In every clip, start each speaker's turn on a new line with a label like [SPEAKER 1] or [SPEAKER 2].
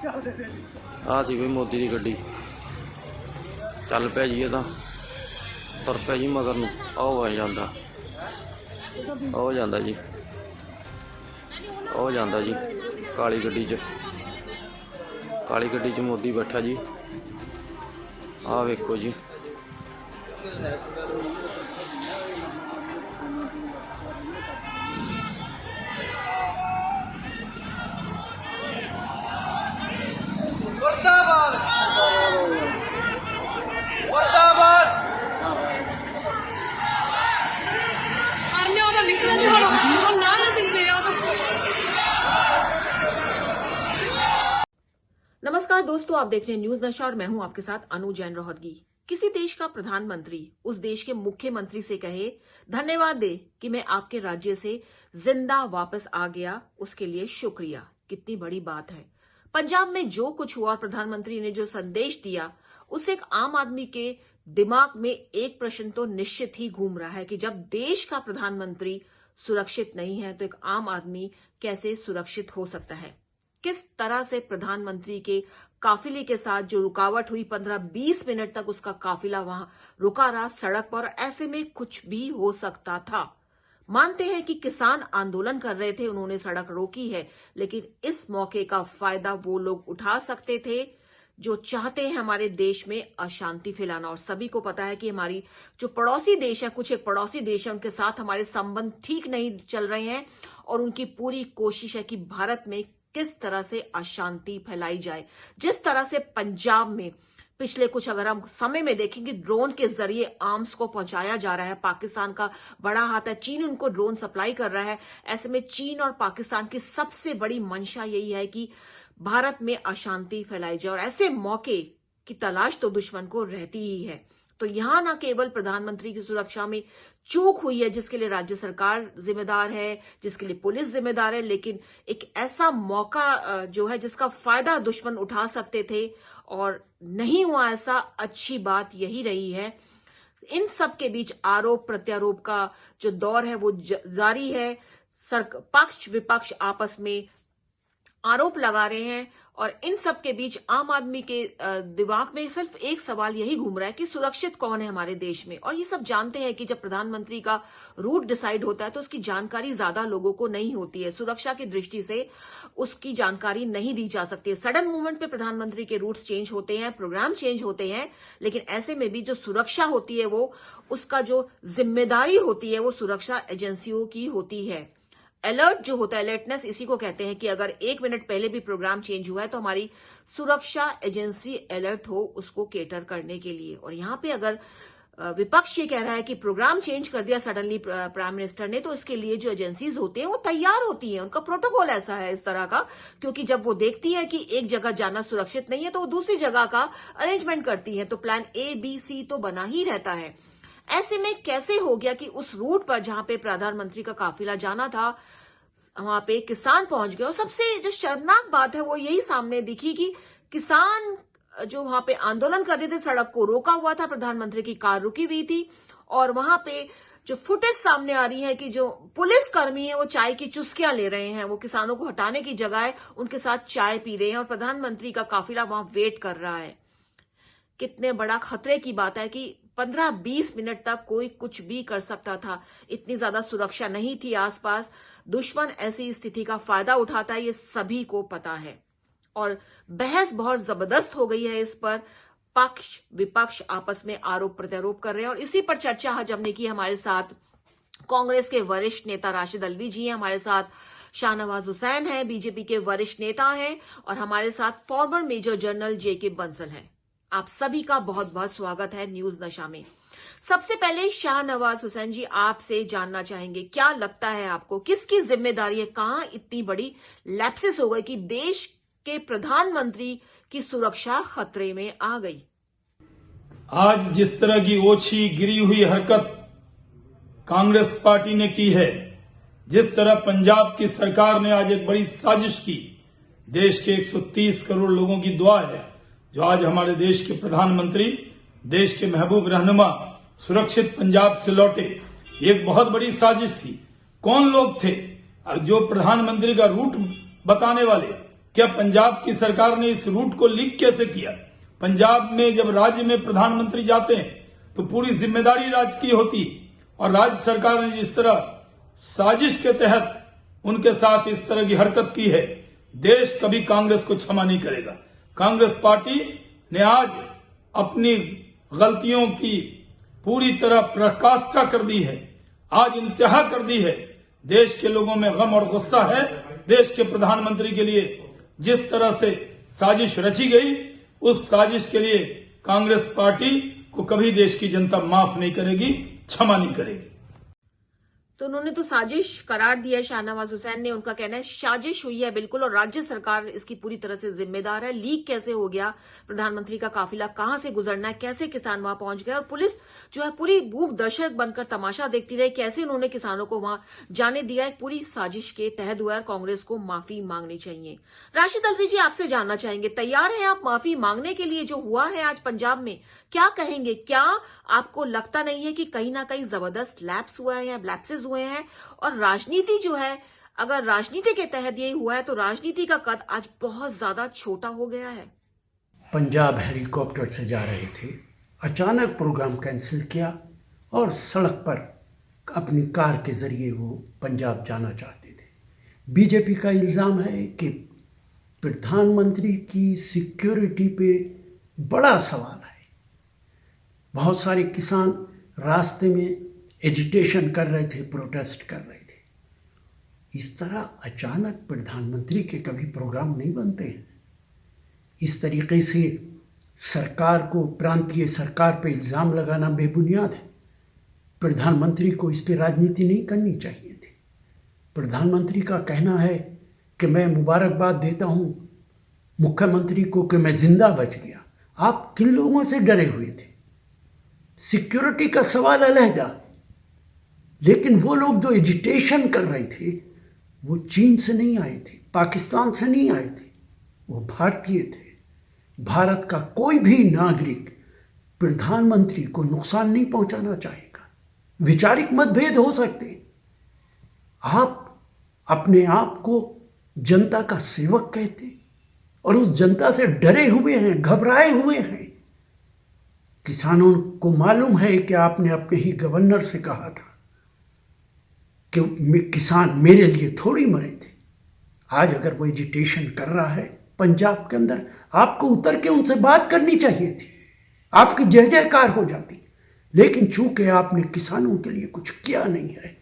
[SPEAKER 1] ਆ ਸੀ ਬਈ ਮੋਦੀ ਦੀ ਗੱਡੀ ਚੱਲ ਪਿਆ ਜੀ। ਇਹ ਤਾਂ ਤੁਰ ਪਿਆ ਜੀ ਮਗਰ ਨੂੰ। ਉਹ ਆ ਜਾਂਦਾ, ਉਹ ਜਾਂਦਾ ਜੀ, ਉਹ ਜਾਂਦਾ ਜੀ ਕਾਲੀ ਗੱਡੀ 'ਚ। ਕਾਲੀ ਗੱਡੀ 'ਚ ਮੋਦੀ ਬੈਠਾ ਜੀ। ਆਹ ਵੇਖੋ ਜੀ।
[SPEAKER 2] नमस्कार दोस्तों, आप देख रहे हैं न्यूज नशा और मैं हूं आपके साथ अनु जैन रोहतगी। किसी देश का प्रधानमंत्री उस देश के मुख्यमंत्री से कहे धन्यवाद दे कि मैं आपके राज्य से जिंदा वापस आ गया, उसके लिए शुक्रिया। कितनी बड़ी बात है। पंजाब में जो कुछ हुआ और प्रधानमंत्री ने जो संदेश दिया, उससे एक आम आदमी के दिमाग में एक प्रश्न तो निश्चित ही घूम रहा है कि जब देश का प्रधानमंत्री सुरक्षित नहीं है तो एक आम आदमी कैसे सुरक्षित हो सकता है। किस तरह से प्रधानमंत्री के काफिले के साथ जो रुकावट हुई, 15-20 मिनट तक उसका काफिला वहां रुका रहा सड़क पर। ऐसे में कुछ भी हो सकता था। मानते हैं कि किसान आंदोलन कर रहे थे, उन्होंने सड़क रोकी है, लेकिन इस मौके का फायदा वो लोग उठा सकते थे जो चाहते हैं हमारे देश में अशांति फैलाना। और सभी को पता है कि हमारी जो पड़ोसी देश है, कुछ एक पड़ोसी देश है, उनके साथ हमारे संबंध ठीक नहीं चल रहे हैं और उनकी पूरी कोशिश है कि भारत में किस तरह से अशांति फैलाई जाए। जिस तरह से पंजाब में पिछले कुछ अगर हम समय में देखेंगे, ड्रोन के जरिए आर्म्स को पहुंचाया जा रहा है। पाकिस्तान का बड़ा हाथ है, चीन उनको ड्रोन सप्लाई कर रहा है। ऐसे में चीन और पाकिस्तान की सबसे बड़ी मंशा यही है कि भारत में अशांति फैलाई जाए और ऐसे मौके की तलाश तो दुश्मन को रहती ही है। तो यहां न केवल प्रधानमंत्री की सुरक्षा में चूक हुई है जिसके लिए राज्य सरकार जिम्मेदार है, जिसके लिए पुलिस जिम्मेदार है, लेकिन एक ऐसा मौका जो है जिसका फायदा दुश्मन उठा सकते थे और नहीं हुआ ऐसा। अच्छी बात यही रही है। इन सब के बीच आरोप प्रत्यारोप का जो दौर है वो जारी है। पक्ष विपक्ष आपस में आरोप लगा रहे हैं और इन सब के बीच आम आदमी के दिमाग में सिर्फ एक सवाल यही घूम रहा है कि सुरक्षित कौन है हमारे देश में। और ये सब जानते हैं कि जब प्रधानमंत्री का रूट डिसाइड होता है तो उसकी जानकारी ज्यादा लोगों को नहीं होती है। सुरक्षा की दृष्टि से उसकी जानकारी नहीं दी जा सकती है। सडन मूवमेंट पे प्रधानमंत्री के रूट्स चेंज होते हैं, प्रोग्राम चेंज होते हैं, लेकिन ऐसे में भी जो सुरक्षा होती है वो उसका जो जिम्मेदारी होती है वो सुरक्षा एजेंसियों की होती है। अलर्ट जो होता है, अलर्टनेस इसी को कहते हैं कि अगर 1 मिनट पहले भी प्रोग्राम चेंज हुआ है तो हमारी सुरक्षा एजेंसी अलर्ट हो उसको केटर करने के लिए। और यहां पे अगर विपक्ष ये कह रहा है कि प्रोग्राम चेंज कर दिया सडनली प्राइम मिनिस्टर ने, तो इसके लिए जो एजेंसीज होती हैं वो तैयार होती हैं। उनका प्रोटोकॉल ऐसा है इस तरह का, क्योंकि जब वो देखती है कि एक जगह जाना सुरक्षित नहीं है तो वो दूसरी जगह का अरेंजमेंट करती है। तो प्लान A, B, C तो बना ही रहता है। ऐसे में कैसे हो गया कि उस रूट पर जहां पे प्रधानमंत्री का काफिला जाना था वहां पे किसान पहुंच गए। और सबसे जो शर्मनाक बात है वो यही सामने दिखी कि किसान जो वहां पे आंदोलन कर रहे थे, सड़क को रोका हुआ था, प्रधानमंत्री की कार रुकी हुई थी और वहां पे जो फुटेज सामने आ रही है कि जो पुलिसकर्मी है वो चाय की चुस्कियां ले रहे हैं। वो किसानों को हटाने की जगह उनके साथ चाय पी रहे हैं और प्रधानमंत्री का काफिला वहां वेट कर रहा है। कितने बड़ा खतरे की बात है कि 15-20 मिनट तक कोई कुछ भी कर सकता था। इतनी ज्यादा सुरक्षा नहीं थी आसपास। दुश्मन ऐसी स्थिति का फायदा उठाता है, ये सभी को पता है और बहस बहुत जबरदस्त हो गई है इस पर। पक्ष विपक्ष आपस में आरोप प्रत्यारोप कर रहे हैं और इसी पर चर्चा आज हमने की। हमारे साथ कांग्रेस के वरिष्ठ नेता राशिद अल्वी जी हैं, हमारे साथ शाहनवाज हुसैन हैं, बीजेपी के वरिष्ठ नेता हैं और हमारे साथ former major general JK Bansal हैं। आप सभी का बहुत बहुत स्वागत है न्यूज नशा में। सबसे पहले शाहनवाज हुसैन जी, आपसे जानना चाहेंगे, क्या लगता है आपको किसकी जिम्मेदारी है, कहां इतनी बड़ी लैप्सिस हो गई कि देश के प्रधानमंत्री की सुरक्षा खतरे में आ गई?
[SPEAKER 3] आज जिस तरह की ओछी गिरी हुई हरकत कांग्रेस पार्टी ने की है, जिस तरह पंजाब की सरकार ने आज एक बड़ी साजिश की, देश के 130 करोड़ लोगों की दुआ है जो आज हमारे देश के प्रधानमंत्री, देश के महबूब रहनुमा सुरक्षित पंजाब से लौटे। एक बहुत बड़ी साजिश थी। कौन लोग थे जो प्रधानमंत्री का रूट बताने वाले, क्या पंजाब की सरकार ने इस रूट को लीक कैसे किया? पंजाब में जब राज्य में प्रधानमंत्री जाते हैं तो पूरी जिम्मेदारी राज्य की होती है, और राज्य सरकार ने जिस तरह साजिश के तहत उनके साथ इस तरह की हरकत की है, देश कभी कांग्रेस को क्षमा नहीं करेगा। कांग्रेस पार्टी ने आज अपनी गलतियों की पूरी तरह पराकाष्ठा कर दी है, आज इंतहा कर दी है। देश के लोगों में गम और गुस्सा है। देश के प्रधानमंत्री के लिए जिस तरह से साजिश रची गई, उस साजिश के लिए कांग्रेस पार्टी को कभी देश की जनता माफ नहीं करेगी, क्षमा नहीं करेगी।
[SPEAKER 2] तो उन्होंने तो साजिश करार दिया है। शाहनवाज हुसैन ने, उनका कहना है साजिश हुई है बिल्कुल, और राज्य सरकार इसकी पूरी तरह से जिम्मेदार है। लीक कैसे हो गया, प्रधानमंत्री का काफिला कहां से गुजरना है, कैसे किसान वहां पहुंच गए, और पुलिस जो है पूरी मूक दर्शक बनकर तमाशा देखती रही, कैसे उन्होंने किसानों को वहां जाने दिया। एक पूरी साजिश के तहत हुआ है। कांग्रेस को माफी मांगनी चाहिए। राशिद अल्वी जी, आपसे जानना चाहेंगे, तैयार हैं आप माफी मांगने के लिए? जो हुआ है आज पंजाब में, क्या कहेंगे? क्या आपको लगता नहीं है कि कहीं ना कहीं जबरदस्त लैप्स हुआ है या लैप्सेस हुए हैं? और राजनीति जो है, अगर राजनीति के तहत यही हुआ है तो राजनीति का कद आज बहुत ज्यादा छोटा हो गया है।
[SPEAKER 4] पंजाब हेलीकॉप्टर से जा रहे थे, अचानक प्रोग्राम कैंसिल किया और सड़क पर अपनी कार के जरिए वो पंजाब जाना चाहते थे। बीजेपी का इल्ज़ाम है कि प्रधानमंत्री की सिक्योरिटी पे बड़ा सवाल है। बहुत सारे किसान रास्ते में एजिटेशन कर रहे थे, प्रोटेस्ट कर रहे थे। इस तरह अचानक प्रधानमंत्री के कभी प्रोग्राम नहीं बनते हैं। इस तरीके से सरकार को, प्रांतीय सरकार पे इल्ज़ाम लगाना बेबुनियाद है। प्रधानमंत्री को इस पे राजनीति नहीं करनी चाहिए थी। प्रधानमंत्री का कहना है कि मैं मुबारकबाद देता हूँ मुख्यमंत्री को कि मैं जिंदा बच गया। आप किन लोगों से डरे हुए थे? सिक्योरिटी का सवाल अलहदा, लेकिन वो लोग जो एजिटेशन कर रहे थे वो चीन से नहीं आए थे, पाकिस्तान से नहीं आए थे, वो भारतीय थे। भारत का कोई भी नागरिक प्रधानमंत्री को नुकसान नहीं पहुंचाना चाहेगा। वैचारिक मतभेद हो सकते, आप अपने आप को जनता का सेवक कहते और उस जनता से डरे हुए हैं, घबराए हुए हैं। किसानों को मालूम है कि आपने अपने ही गवर्नर से कहा था कि किसान मेरे लिए थोड़ी मरे थे। आज अगर वो एजिटेशन कर रहा है पंजाब के अंदर, आपको उतर के उनसे बात करनी चाहिए थी, आपकी जय जयकार हो जाती। लेकिन चूंकि आपने किसानों के लिए कुछ किया नहीं है,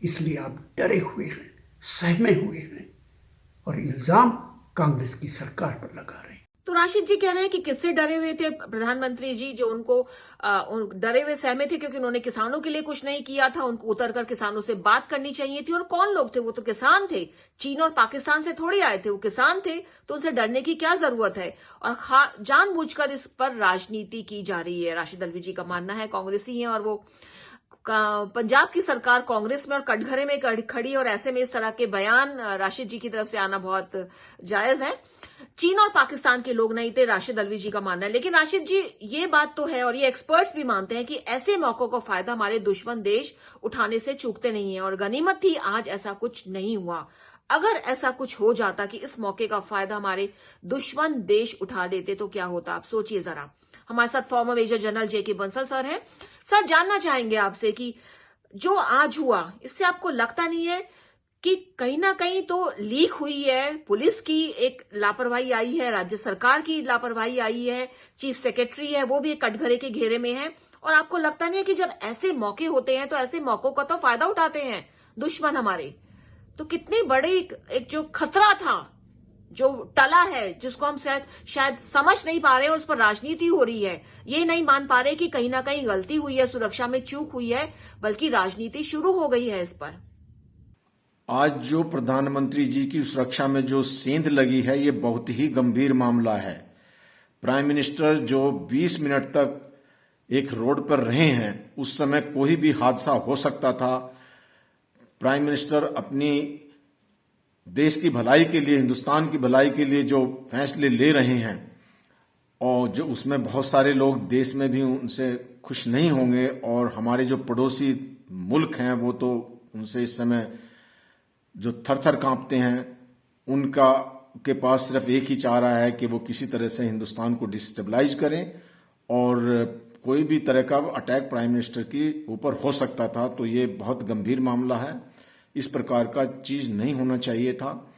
[SPEAKER 4] इसलिए आप डरे हुए हैं, सहमे हुए हैं और इल्ज़ाम कांग्रेस की सरकार पर लगा रहे हैं।
[SPEAKER 2] तो राशिद जी कह रहे हैं कि किससे डरे हुए थे प्रधानमंत्री जी, जो उनको डरे हुए सहमे थे क्योंकि उन्होंने किसानों के लिए कुछ नहीं किया था। उनको उतरकर किसानों से बात करनी चाहिए थी। और कौन लोग थे? वो तो किसान थे, चीन और पाकिस्तान से थोड़ी आए थे, वो किसान थे। तो उनसे डरने की क्या जरूरत है? और जानबूझकर इस पर राजनीति की जा रही है। राशिद अल्वी जी का मानना है, कांग्रेसी हैं और वो पंजाब की सरकार कांग्रेस में और कटघरे में खड़ी, और ऐसे में इस तरह के बयान राशिद जी की तरफ से आना बहुत जायज है। चीन और पाकिस्तान के लोग नहीं थे, राशिद अल्वी जी का मानना है। लेकिन राशिद जी, ये बात तो है और ये एक्सपर्ट्स भी मानते हैं कि ऐसे मौकों का फायदा हमारे दुश्मन देश उठाने से चूकते नहीं है। और गनीमत थी आज ऐसा कुछ नहीं हुआ। अगर ऐसा कुछ हो जाता कि इस मौके का फायदा हमारे दुश्मन देश उठा लेते तो क्या होता? आप सोचिए जरा। हमारे साथ फॉर्मर मेजर जनरल जेके बंसल सर हैं। सर, जानना चाहेंगे आपसे कि जो आज हुआ, इससे आपको लगता नहीं है कि कहीं ना कहीं तो लीक हुई है, पुलिस की एक लापरवाही आई है, राज्य सरकार की लापरवाही आई है, चीफ सेक्रेटरी है वो भी एक कटघरे के घेरे में है? और आपको लगता नहीं है कि जब ऐसे मौके होते हैं तो ऐसे मौकों का तो फायदा उठाते हैं दुश्मन हमारे? तो कितनी बड़ी एक जो खतरा था, जो टला है, जिसको हम शायद समझ नहीं पा रहे हैं, उस पर राजनीति हो रही है। ये नहीं मान पा रहे कि कहीं ना कहीं गलती हुई है, सुरक्षा में चूक हुई है, बल्कि राजनीति शुरू हो गई है इस पर।
[SPEAKER 5] आज जो प्रधानमंत्री जी की सुरक्षा में जो सेंध लगी है, ये बहुत ही गंभीर मामला है। प्राइम मिनिस्टर जो 20 मिनट तक एक रोड पर रहे हैं, उस समय कोई भी हादसा हो सकता था। प्राइम मिनिस्टर अपनी देश की भलाई के लिए, हिंदुस्तान की भलाई के लिए जो फैसले ले रहे हैं, और जो उसमें बहुत सारे लोग देश में भी उनसे खुश नहीं होंगे, और हमारे जो पड़ोसी मुल्क हैं वो तो उनसे इस समय जो थर थर कांपते हैं, के पास सिर्फ एक ही चाह रहा है कि वो किसी तरह से हिंदुस्तान को डिस्टेबलाइज करें और कोई भी तरह का अटैक प्राइम मिनिस्टर के ऊपर हो सकता था। तो ये बहुत गंभीर मामला है, इस प्रकार का चीज नहीं होना चाहिए था।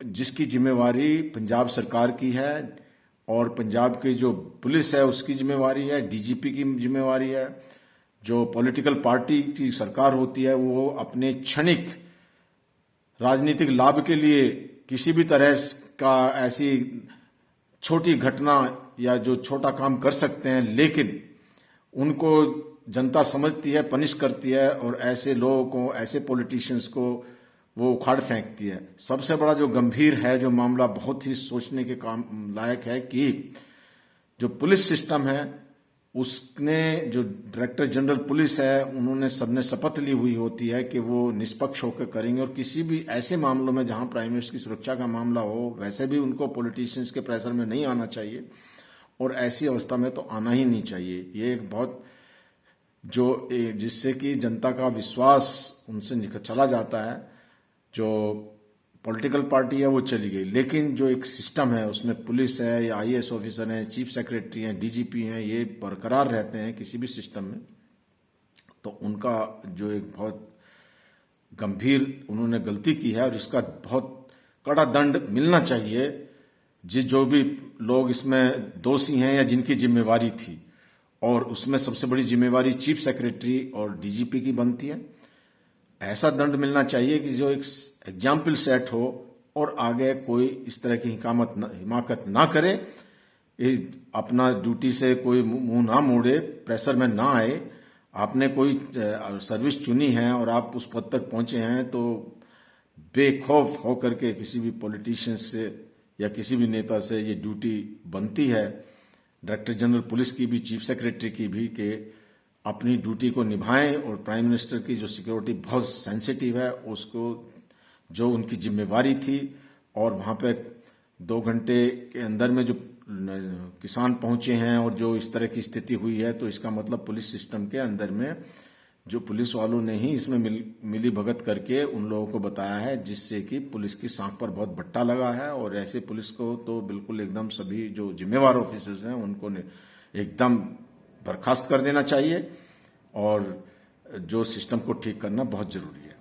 [SPEAKER 5] जिसकी जिम्मेवारी पंजाब सरकार की है और पंजाब की जो पुलिस है उसकी जिम्मेवारी है, डीजीपी की जिम्मेवारी है। जो पॉलिटिकल पार्टी की सरकार होती है वो अपने क्षणिक राजनीतिक लाभ के लिए किसी भी तरह का ऐसी छोटी घटना या जो छोटा काम कर सकते हैं, लेकिन उनको जनता समझती है, पनिश करती है और ऐसे लोगों को, ऐसे पॉलिटिशियंस को वो उखाड़ फेंकती है। सबसे बड़ा जो गंभीर है, जो मामला बहुत ही सोचने के काम लायक है कि जो पुलिस सिस्टम है उसने, जो डायरेक्टर जनरल पुलिस है, उन्होंने सबने शपथ ली हुई होती है कि वो निष्पक्ष होकर करेंगे और किसी भी ऐसे मामलों में जहां प्राइम मिनिस्टर की सुरक्षा का मामला हो, वैसे भी उनको पॉलिटिशियंस के प्रेशर में नहीं आना चाहिए और ऐसी अवस्था में तो आना ही नहीं चाहिए। ये एक बहुत जो जिससे कि जनता का विश्वास उनसे चला जाता है। जो पॉलिटिकल पार्टी है वो चली गई, लेकिन जो एक सिस्टम है उसमें पुलिस है या आईएएस ऑफिसर हैं, चीफ सेक्रेटरी हैं, डीजीपी हैं, ये बरकरार रहते हैं किसी भी सिस्टम में। तो उनका जो एक बहुत गंभीर उन्होंने गलती की है और इसका बहुत कड़ा दंड मिलना चाहिए जो भी लोग इसमें दोषी हैं या जिनकी जिम्मेवारी थी। और उसमें सबसे बड़ी जिम्मेवारी चीफ सेक्रेटरी और डीजीपी की बनती है। ऐसा दंड मिलना चाहिए कि जो एक एग्जाम्पल सेट हो और आगे कोई इस तरह की हिमाकत ना करे, अपना ड्यूटी से कोई मुंह ना मोड़े, प्रेशर में ना आए। आपने कोई सर्विस चुनी है और आप उस पद तक पहुंचे हैं तो बेखौफ होकर के किसी भी पॉलिटिशियन से या किसी भी नेता से ये ड्यूटी बनती है, डायरेक्टर जनरल पुलिस की भी, चीफ सेक्रेटरी की भी, कि अपनी ड्यूटी को निभाएं। और प्राइम मिनिस्टर की जो सिक्योरिटी बहुत सेंसिटिव है, उसको जो उनकी जिम्मेवारी थी, और वहां पे 2 घंटे के अंदर में जो किसान पहुंचे हैं और जो इस तरह की स्थिति हुई है, तो इसका मतलब पुलिस सिस्टम के अंदर में जो पुलिस वालों ने ही इसमें मिली भगत करके उन लोगों को बताया है, जिससे कि पुलिस की सांख पर बहुत बट्टा लगा है। और ऐसे पुलिस को तो बिल्कुल एकदम सभी जो जिम्मेवार ऑफिसर्स हैं उनको एकदम बर्खास्त कर देना चाहिए और जो सिस्टम को ठीक करना बहुत जरूरी है।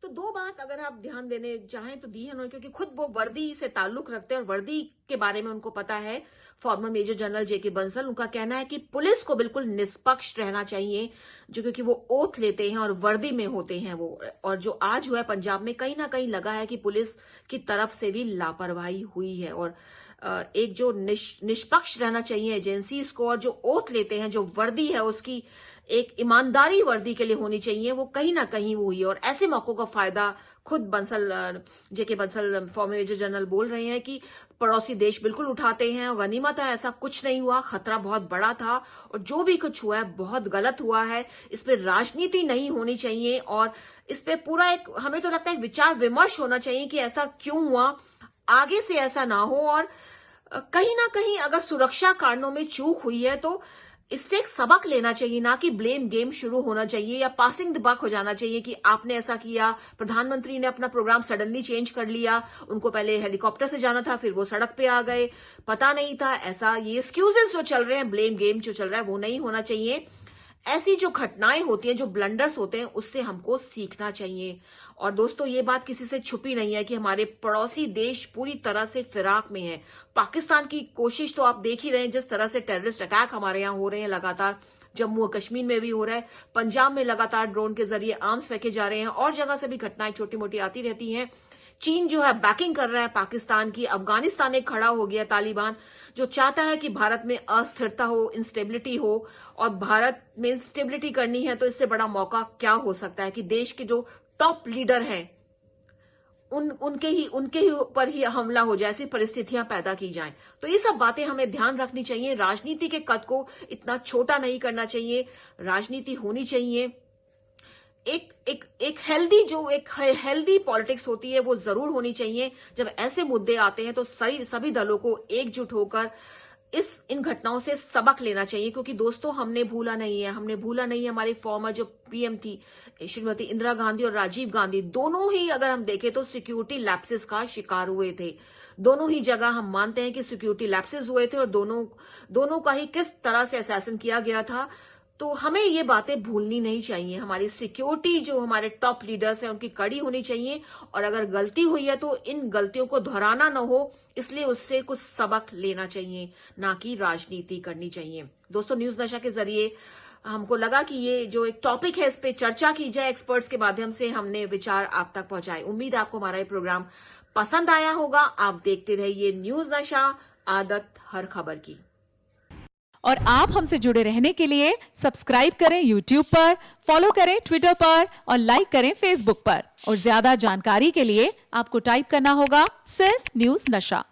[SPEAKER 2] तो 2 बात अगर आप ध्यान देने चाहें तो दी है उन्होंने, क्योंकि खुद वो वर्दी से ताल्लुक रखते हैं और वर्दी के बारे में उनको पता है। फॉर्मर मेजर जनरल जेके बंसल, उनका कहना है कि पुलिस को बिल्कुल निष्पक्ष रहना चाहिए, जो क्योंकि वो ओथ लेते हैं और वर्दी में होते हैं वो। और जो आज हुआ है पंजाब में, कहीं ना कहीं लगा है कि पुलिस की तरफ से भी लापरवाही हुई है। और एक जो निष्पक्ष रहना चाहिए एजेंसीज को, और जो ओथ लेते हैं, जो वर्दी है उसकी एक ईमानदारी वर्दी के लिए होनी चाहिए, वो कहीं ना कहीं हुई है। और ऐसे मौकों का फायदा खुद बंसल, जेके बंसल फॉर्मर मेजर जनरल बोल रहे हैं कि पड़ोसी देश बिल्कुल उठाते हैं और गनीमत है, ऐसा कुछ नहीं हुआ, खतरा बहुत बड़ा था और जो भी कुछ हुआ है बहुत गलत हुआ है। इस पे राजनीति नहीं होनी चाहिए और इस पे पूरा एक, हमें तो लगता है, विचार विमर्श होना चाहिए कि ऐसा क्यों हुआ, आगे से ऐसा ना हो। और कहीं ना कहीं अगर सुरक्षा कारणों में चूक हुई है तो इससे एक सबक लेना चाहिए, ना कि ब्लेम गेम शुरू होना चाहिए या पासिंग द बक हो जाना चाहिए कि आपने ऐसा किया। प्रधानमंत्री ने अपना प्रोग्राम सडनली चेंज कर लिया, उनको पहले हेलीकॉप्टर से जाना था, फिर वो सड़क पे आ गए, पता नहीं था ऐसा। ये एक्सक्यूजेस जो चल रहे हैं, ब्लेम गेम जो चल रहा है, वो नहीं होना चाहिए। ऐसी जो घटनाएं होती हैं, जो ब्लंडर्स होते हैं, उससे हमको सीखना चाहिए। और दोस्तों, ये बात किसी से छुपी नहीं है कि हमारे पड़ोसी देश पूरी तरह से फिराक में है। पाकिस्तान की कोशिश तो आप देख ही रहे हैं, जिस तरह से टेररिस्ट अटैक हमारे यहाँ हो रहे हैं लगातार, जम्मू और कश्मीर में भी हो रहा है, पंजाब में लगातार ड्रोन के जरिए आर्म्स फेंके जा रहे हैं, और जगह से भी घटनाएं छोटी मोटी आती रहती हैं। चीन जो है बैकिंग कर रहा है पाकिस्तान की। अफगानिस्तान एक खड़ा हो गया, तालिबान जो चाहता है कि भारत में अस्थिरता हो, इंस्टेबिलिटी हो, और भारत में इंस्टेबिलिटी करनी है तो इससे बड़ा मौका क्या हो सकता है कि देश के जो टॉप लीडर हैं उनके ही ऊपर ही हमला हो जाए, ऐसी परिस्थितियां पैदा की जाएं। तो ये सब बातें हमें ध्यान रखनी चाहिए। राजनीति के कद को इतना छोटा नहीं करना चाहिए, राजनीति होनी चाहिए। एक हेल्दी पॉलिटिक्स होती है, वो जरूर होनी चाहिए। जब ऐसे मुद्दे आते हैं तो सभी दलों को एकजुट होकर इन घटनाओं से सबक लेना चाहिए, क्योंकि दोस्तों हमने भूला नहीं है हमारी फॉर्मर जो पीएम थी, श्रीमती इंदिरा गांधी और राजीव गांधी दोनों ही अगर हम देखें तो सिक्योरिटी लैप्सेस का शिकार हुए थे। दोनों ही जगह हम मानते हैं कि सिक्योरिटी लैप्सेस हुए थे और दोनों का ही किस तरह से असैसिन किया गया था। तो हमें ये बातें भूलनी नहीं चाहिए। हमारी सिक्योरिटी जो हमारे टॉप लीडर्स हैं उनकी कड़ी होनी चाहिए, और अगर गलती हुई है तो इन गलतियों को दोहराना न हो, इसलिए उससे कुछ सबक लेना चाहिए, ना कि राजनीति करनी चाहिए। दोस्तों, न्यूज नशा के जरिए हमको लगा कि ये जो एक टॉपिक है इस पे चर्चा की जाए, एक्सपर्ट्स के माध्यम से हमने विचार आप तक पहुंचाए। उम्मीद है आपको हमारा ये प्रोग्राम पसंद आया होगा। आप देखते रहिए न्यूज नशा, आदत हर खबर की।
[SPEAKER 6] और आप हमसे जुड़े रहने के लिए सब्सक्राइब करें YouTube पर, फॉलो करें Twitter पर और लाइक करें Facebook पर। और ज्यादा जानकारी के लिए आपको टाइप करना होगा सिर्फ न्यूज नशा।